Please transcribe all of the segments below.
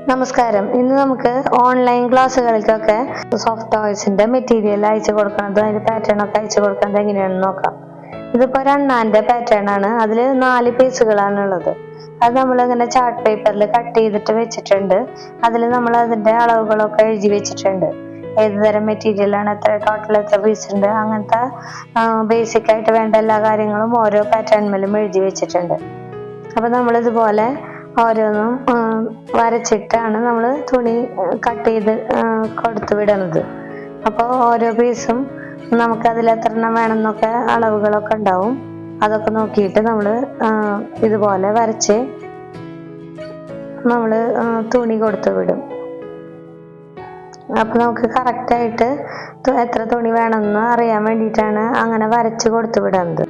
നമസ്കാരം. ഇന്ന് നമുക്ക് ഓൺലൈൻ ക്ലാസ്സുകൾക്കൊക്കെ സോഫ്റ്റ് ടോയ്സിന്റെ മെറ്റീരിയൽ അയച്ചു കൊടുക്കുന്നത്, അതിന്റെ പാറ്റേൺ ഒക്കെ അയച്ചു കൊടുക്കുന്നത് എങ്ങനെയാണെന്ന് നോക്കാം. ഇതിപ്പോ രണ്ടാന്റെ പാറ്റേൺ ആണ്. അതിൽ 4 പീസുകളാണ് ഉള്ളത്. അത് നമ്മൾ ഇങ്ങനെ ചാർട്ട് പേപ്പറിൽ കട്ട് ചെയ്തിട്ട് വെച്ചിട്ടുണ്ട്. അതിൽ നമ്മൾ അതിന്റെ അളവുകളൊക്കെ എഴുതി വെച്ചിട്ടുണ്ട്. ഏത് തരം മെറ്റീരിയൽ ആണ്, ടോട്ടൽ എത്ര പീസ് ഉണ്ട്, അങ്ങനത്തെ ബേസിക് ആയിട്ട് വേണ്ട എല്ലാ കാര്യങ്ങളും ഓരോ പാറ്റേണിലും എഴുതി വെച്ചിട്ടുണ്ട്. അപ്പൊ നമ്മൾ ഇതുപോലെ ഓരോന്നും വരച്ചിട്ടാണ് നമ്മൾ തുണി കട്ട് ചെയ്ത് കൊടുത്തു വിടുന്നത്. അപ്പോൾ ഓരോ പീസും നമുക്ക് അതിൽ എത്ര എണ്ണം വേണമെന്നൊക്കെ അളവുകളൊക്കെ ഉണ്ടാവും. അതൊക്കെ നോക്കിയിട്ട് നമ്മൾ ഇതുപോലെ വരച്ച് നമ്മൾ തുണി കൊടുത്തു വിടും. അപ്പൊ നമുക്ക് കറക്റ്റായിട്ട് എത്ര തുണി വേണമെന്ന് അറിയാൻ വേണ്ടിയിട്ടാണ് അങ്ങനെ വരച്ച് കൊടുത്തു വിടുന്നത്.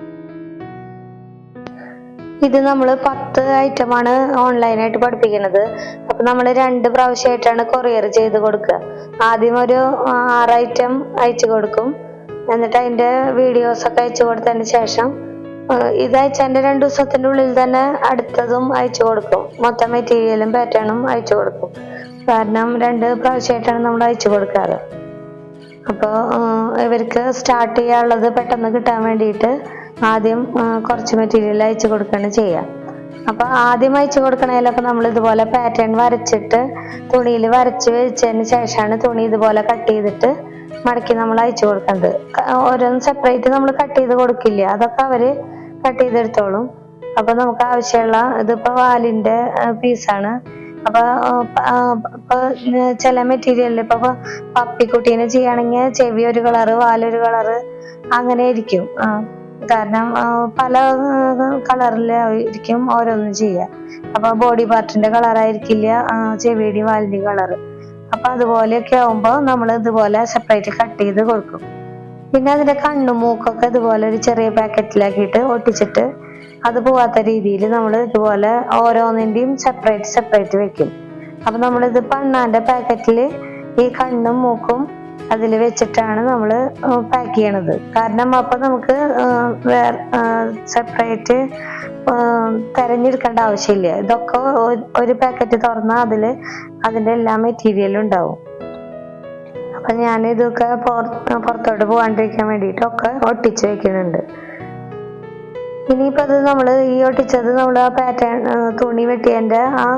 ഇത് നമ്മൾ 10 ഐറ്റമാണ് ഓൺലൈനായിട്ട് പഠിപ്പിക്കുന്നത്. അപ്പൊ നമ്മൾ 2 പ്രാവശ്യമായിട്ടാണ് കൊറിയർ ചെയ്ത് കൊടുക്കുക. ആദ്യം ഒരു 6 ഐറ്റം അയച്ചു കൊടുക്കും. എന്നിട്ട് അതിന്റെ വീഡിയോസ് ഒക്കെ അയച്ചു കൊടുത്തതിന് ശേഷം ഇത് അയച്ചതിന്റെ 2 ദിവസത്തിന്റെ ഉള്ളിൽ തന്നെ അടുത്തതും അയച്ചു കൊടുക്കും. മൊത്തം മെറ്റീരിയലും പാറ്റേണും അയച്ചു കൊടുക്കും. കാരണം 2 പ്രാവശ്യമായിട്ടാണ് നമ്മൾ അയച്ചു കൊടുക്കാറ്. അപ്പോൾ ഇവർക്ക് സ്റ്റാർട്ട് ചെയ്യാനുള്ളത് പെട്ടെന്ന് കിട്ടാൻ വേണ്ടിയിട്ട് ആദ്യം കുറച്ച് മെറ്റീരിയൽ അയച്ചു കൊടുക്കുകയാണ് ചെയ്യുക. അപ്പൊ ആദ്യം അയച്ചു കൊടുക്കണേലൊക്കെ നമ്മൾ ഇതുപോലെ പാറ്റേൺ വരച്ചിട്ട് തുണിയിൽ വരച്ച് വെച്ചതിന് ശേഷമാണ് തുണി ഇതുപോലെ കട്ട് ചെയ്തിട്ട് മടക്കി നമ്മൾ അയച്ചു കൊടുക്കുന്നത്. ഓരോന്നും സെപ്പറേറ്റ് നമ്മൾ കട്ട് ചെയ്ത് കൊടുക്കില്ല, അതൊക്കെ അവര് കട്ട് ചെയ്തെടുത്തോളും. അപ്പൊ നമുക്ക് ആവശ്യമുള്ള ഇതിപ്പോ വാലിന്റെ പീസാണ്. അപ്പൊ ചില മെറ്റീരിയലിൽ ഇപ്പൊ പപ്പിക്കുട്ടീനെ ചെയ്യുകയാണെങ്കിൽ ചെവി ഒരു കളറ്, വാലൊരു കളറ്, അങ്ങനെ ആയിരിക്കും. കാരണം പല കളറിലായിരിക്കും ഓരോന്നും ചെയ്യുക. അപ്പൊ ബോഡി പാർട്ടിന്റെ കളറായിരിക്കില്ല ചെവിയുടെയും വാലിന്റെയും കളറ്. അപ്പൊ അതുപോലെയൊക്കെ ആവുമ്പോ നമ്മൾ ഇതുപോലെ സെപ്പറേറ്റ് കട്ട് ചെയ്ത് കൊടുക്കും. പിന്നെ അതിന്റെ കണ്ണും മൂക്കൊക്കെ ഇതുപോലെ ഒരു ചെറിയ പാക്കറ്റിലാക്കിയിട്ട് ഒട്ടിച്ചിട്ട് അത് പോവാത്ത രീതിയിൽ നമ്മൾ ഇതുപോലെ ഓരോന്നിന്റെയും സെപ്പറേറ്റ് വെക്കും. അപ്പൊ നമ്മളിത് പണ്ണാന്റെ പാക്കറ്റിൽ ഈ കണ്ണും മൂക്കും അതിൽ വെച്ചിട്ടാണ് നമ്മൾ പാക്ക് ചെയ്യണത്. കാരണം അപ്പൊ നമുക്ക് സെപ്പറേറ്റ് തെരഞ്ഞെടുക്കേണ്ട ആവശ്യമില്ല. ഇതൊക്കെ ഒരു പാക്കറ്റ് തുറന്നാൽ അതിന്റെ എല്ലാ മെറ്റീരിയലും ഉണ്ടാവും. അപ്പൊ ഞാൻ ഇതൊക്കെ പുറത്തോട്ട് പോകാണ്ടിരിക്കാൻ വേണ്ടിയിട്ടൊക്കെ ഒട്ടിച്ച് വെക്കുന്നുണ്ട്. ഇനിയിപ്പോ അത് നമ്മൾ ഈ ഒട്ടിച്ചത് നമ്മൾ ആ പാറ്റേൺ തുണി വെട്ടിയതിന്റെ ആ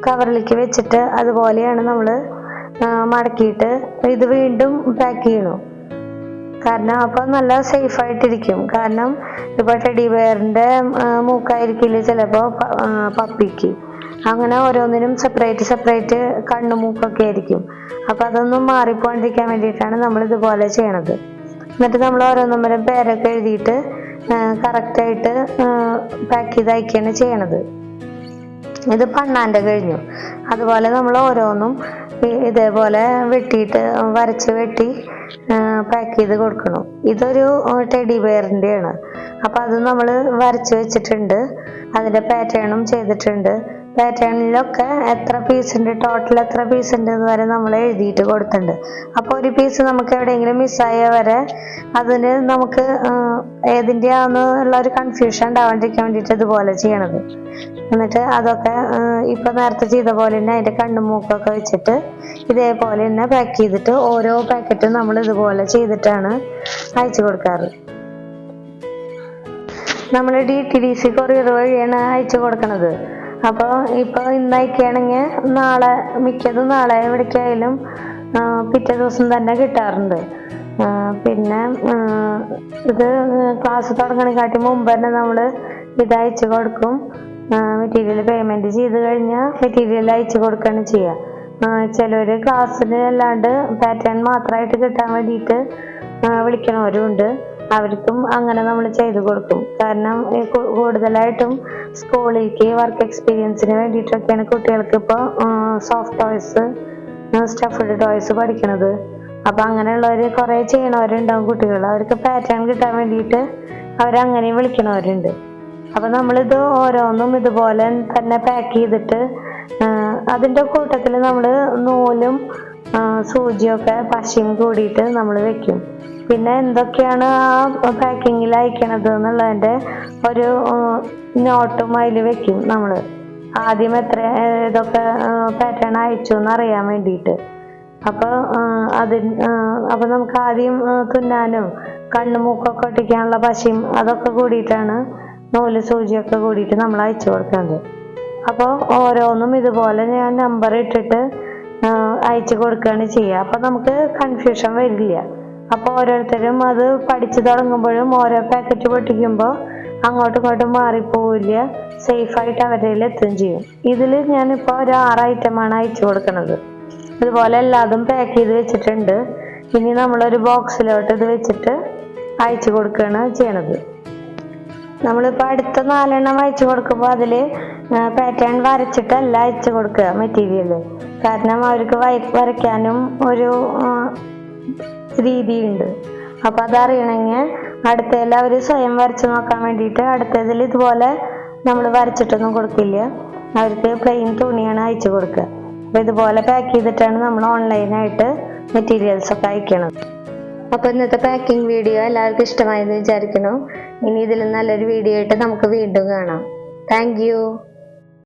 കവറിലേക്ക് വെച്ചിട്ട് അതുപോലെയാണ് നമ്മൾ മടക്കിയിട്ട് ഇത് വീണ്ടും പാക്ക് ചെയ്യണം. കാരണം അപ്പൊ നല്ല സേഫ് ആയിട്ടിരിക്കും. കാരണം ഇപ്പൊ ടെഡി ബെയറിന്റെ മൂക്കായിരിക്കില്ല ചിലപ്പോ പപ്പിക്ക്. അങ്ങനെ ഓരോന്നിനും സെപ്പറേറ്റ് കണ്ണു മൂക്കൊക്കെ ആയിരിക്കും. അപ്പൊ അതൊന്നും മാറിപ്പോണ്ടിരിക്കാൻ വേണ്ടിയിട്ടാണ് നമ്മൾ ഇതുപോലെ ചെയ്യണത്. എന്നിട്ട് നമ്മൾ ഓരോന്നും പേരൊക്കെ എഴുതിയിട്ട് കറക്റ്റായിട്ട് പാക്ക് ചെയ്ത് അയക്കുകയാണ് ചെയ്യണത്. ഇത് പണ്ണാന്റെ കഴിഞ്ഞു. അതുപോലെ നമ്മൾ ഓരോന്നും ഇതേപോലെ വെട്ടിയിട്ട് വരച്ച് വെട്ടി പാക്ക് ചെയ്ത് കൊടുക്കണം. ഇതൊരു ടെഡി ബെയറിന്റെയാണ്. അപ്പൊ അത് നമ്മൾ വരച്ച് വെച്ചിട്ടുണ്ട്. അതിന്റെ പാറ്റേണും ചെയ്തിട്ടുണ്ട്. പാറ്റേണിലൊക്കെ എത്ര പീസ് ഉണ്ട്, ടോട്ടൽ എത്ര പീസ് ഉണ്ട് എന്ന് വരെ നമ്മൾ എഴുതിയിട്ട് കൊടുത്തിട്ടുണ്ട്. അപ്പൊ ഒരു പീസ് നമുക്ക് എവിടെയെങ്കിലും മിസ്സായ വരെ അതിന് നമുക്ക് ഏതിൻ്റെയാണെന്നുള്ള ഒരു കൺഫ്യൂഷൻ ഉണ്ടാവാണ്ടിരിക്കാൻ വേണ്ടിയിട്ട് ഇതുപോലെ ചെയ്യണത്. എന്നിട്ട് അതൊക്കെ ഇപ്പൊ നേരത്തെ ചെയ്ത പോലെ തന്നെ അതിന്റെ കണ്ണും മൂക്കൊക്കെ വെച്ചിട്ട് ഇതേപോലെ തന്നെ പാക്ക് ചെയ്തിട്ട് ഓരോ പാക്കറ്റും നമ്മൾ ഇതുപോലെ ചെയ്തിട്ടാണ് അയച്ചു കൊടുക്കാറ്. നമ്മൾ DTDC കൊറിയർ വഴിയാണ് അയച്ചു കൊടുക്കണത്. അപ്പോൾ ഇപ്പൊ ഇന്ന് അയക്കുകയാണെങ്കിൽ മിക്കതും നാളെ എവിടേക്കായാലും പിറ്റേ ദിവസം തന്നെ കിട്ടാറുണ്ട്. പിന്നെ ഇത് ക്ലാസ് തുടങ്ങണേക്കാട്ടി മുമ്പ് തന്നെ നമ്മൾ ഇത് അയച്ചു കൊടുക്കും. മെറ്റീരിയൽ പേയ്മെന്റ് ചെയ്ത് കഴിഞ്ഞാൽ മെറ്റീരിയൽ അയച്ചു കൊടുക്കുകയാണ് ചെയ്യുക. ചിലര് ക്ലാസ്സിന് അല്ലാണ്ട് പാറ്റേൺ മാത്രമായിട്ട് കിട്ടാൻ വേണ്ടിയിട്ട് വിളിക്കണവരുണ്ട്. അവർക്കും അങ്ങനെ നമ്മൾ ചെയ്തു കൊടുക്കും. കാരണം കൂടുതലായിട്ടും സ്കൂളിലേക്ക് വർക്ക് എക്സ്പീരിയൻസിന് വേണ്ടിയിട്ടൊക്കെയാണ് കുട്ടികൾക്ക് ഇപ്പോൾ സോഫ്റ്റ് ടോയ്സ്, സ്റ്റഫ്ഡ് ടോയ്സ് പഠിക്കണത്. അപ്പൊ അങ്ങനെയുള്ളവര് കുറെ ചെയ്യണവരുണ്ടാവും കുട്ടികൾ. അവർക്ക് പാറ്റേൺ കിട്ടാൻ വേണ്ടിയിട്ട് അവരങ്ങനെയും വിളിക്കണവരുണ്ട്. അപ്പൊ നമ്മളിത് ഓരോന്നും ഇതുപോലെ തന്നെ പാക്ക് ചെയ്തിട്ട് അതിന്റെ കൂട്ടത്തിൽ നമ്മൾ നൂലും സൂചിയൊക്കെ പശയും കൂടിയിട്ട് നമ്മൾ വെക്കും. പിന്നെ എന്തൊക്കെയാണ് ആ പാക്കിങ്ങിൽ അയക്കണത് എന്നുള്ളതിന്റെ ഒരു നോട്ടും അതിൽ വെക്കും നമ്മൾ. ആദ്യം എത്ര ഇതൊക്കെ പാറ്റേൺ അയച്ചു എന്ന് അറിയാൻ വേണ്ടിയിട്ട്. അപ്പോൾ അപ്പോൾ നമുക്ക് ആദ്യം തുന്നാനും കണ്ണു മൂക്കൊക്കെ ഒട്ടിക്കാനുള്ള പശയും അതൊക്കെ കൂടിയിട്ടാണ് നൂല് സൂചിയൊക്കെ കൂടിയിട്ട് നമ്മൾ അയച്ചു കൊടുക്കുന്നത്. അപ്പോൾ ഓരോന്നും ഇതുപോലെ ഞാൻ നമ്പർ ഇട്ടിട്ട് അയച്ചു കൊടുക്കുകയാണ് ചെയ്യുക. അപ്പോൾ നമുക്ക് കൺഫ്യൂഷൻ വരില്ല. അപ്പോൾ ഓരോരുത്തരും അത് പഠിച്ചു തുടങ്ങുമ്പോഴും ഓരോ പാക്കറ്റ് പൊട്ടിക്കുമ്പോൾ അങ്ങോട്ടും ഇങ്ങോട്ടും മാറിപ്പോവില്ല, സേഫായിട്ട് അവരുടെ കയ്യിൽ എത്തുകയും ചെയ്യും. ഇതിൽ ഞാനിപ്പോൾ ഒരു 6 ഐറ്റമാണ് അയച്ചു കൊടുക്കുന്നത്. ഇതുപോലെ എല്ലാതും പാക്ക് ചെയ്ത് വെച്ചിട്ടുണ്ട്. ഇനി നമ്മളൊരു ബോക്സിലോട്ട് ഇത് വെച്ചിട്ട് അയച്ചു കൊടുക്കുകയാണ് ചെയ്യണത്. നമ്മളിപ്പോൾ അടുത്ത 4 എണ്ണം അയച്ചു കൊടുക്കുമ്പോൾ അതിൽ പാറ്റേൺ വരച്ചിട്ടല്ല അയച്ചു കൊടുക്കുക മെറ്റീരിയൽ. കാരണം അവർക്ക് വരയ്ക്കാനും ഒരു രീതിയുണ്ട്. അപ്പോൾ അതറിയണമെങ്കിൽ അടുത്തതിൽ അവർ സ്വയം വരച്ച് നോക്കാൻ വേണ്ടിയിട്ട് അടുത്തതിൽ ഇതുപോലെ നമ്മൾ വരച്ചിട്ടൊന്നും കൊടുക്കില്ല, അവർക്ക് പ്ലെയിൻ തുണിയാണ് അയച്ചു കൊടുക്കുക. അപ്പോൾ ഇതുപോലെ പാക്ക് ചെയ്തിട്ടാണ് നമ്മൾ ഓൺലൈനായിട്ട് മെറ്റീരിയൽസ് ഒക്കെ അയക്കണത്. അപ്പോൾ ഇന്നത്തെ പാക്കിംഗ് വീഡിയോ എല്ലാവർക്കും ഇഷ്ടമായെന്ന് വിചാരിക്കുന്നു. ഇനി ഇതിൽ നല്ലൊരു വീഡിയോ ആയിട്ട് നമുക്ക് വീണ്ടും കാണാം. Thank you.